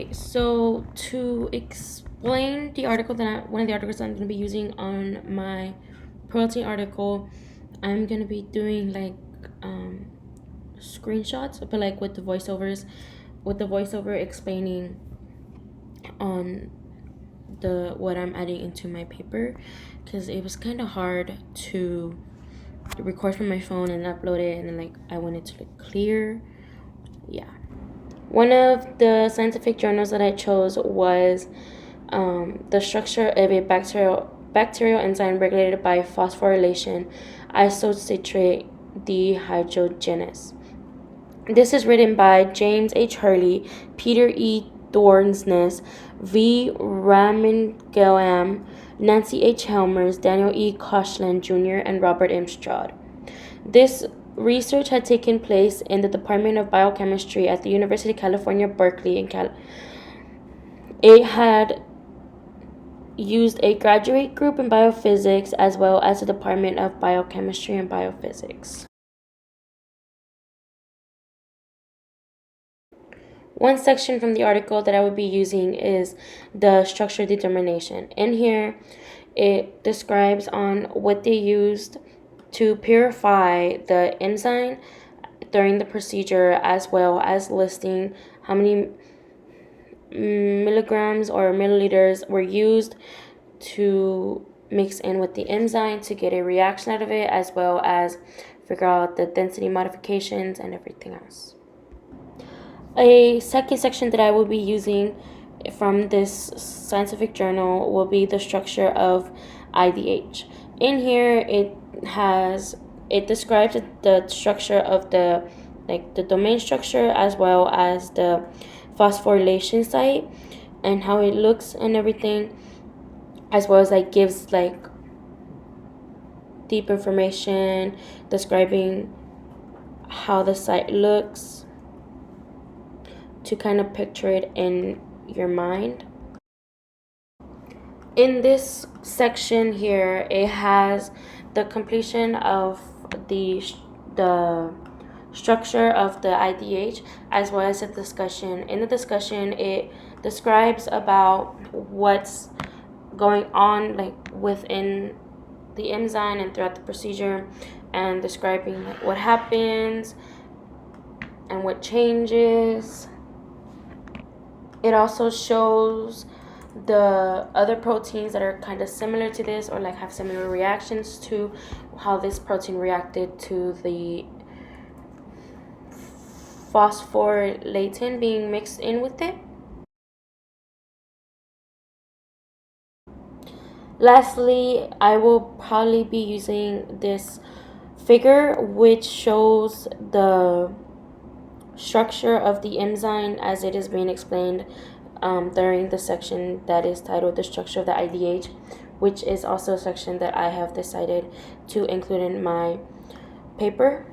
Okay, so to explain the article one of the articles that I'm going to be using on my protein article, I'm going to be doing like screenshots, but like with the voiceover explaining on the what I'm adding into my paper, because it was kind of hard to record from my phone and upload it, and then like I wanted to look clear. Yeah. One of the scientific journals that I chose was the structure of a bacterial enzyme regulated by phosphorylation isocitrate dehydrogenase. This is written by James H. Hurley, Peter E. Thornsness, V. Ramengellem, Nancy H. Helmers, Daniel E. Koshland Jr., and Robert M. Stroud. This research had taken place in the Department of Biochemistry at the University of California, Berkeley. It had used a graduate group in biophysics as well as the Department of Biochemistry and Biophysics. One section from the article that I would be using is the structure determination. In here, it describes on what they used to purify the enzyme during the procedure, as well as listing how many milligrams or milliliters were used to mix in with the enzyme to get a reaction out of it, as well as figure out the density modifications and everything else. A second section that I will be using from this scientific journal will be the structure of IDH. In here, it describes the structure of the domain structure, as well as the phosphorylation site and how it looks and everything, as well as like gives like deep information describing how the site looks to kind of picture it in your mind. In this section here, it has the completion of the structure of the IDH, as well as a discussion. In the discussion, it describes about what's going on like within the enzyme and throughout the procedure, and describing like what happens and what changes. It also shows the other proteins that are kind of similar to this, or like have similar reactions to how this protein reacted to the phosphorylation being mixed in with it. Lastly, I will probably be using this figure, which shows the structure of the enzyme as it is being explained during the section that is titled The Structure of the IDH, which is also a section that I have decided to include in my paper.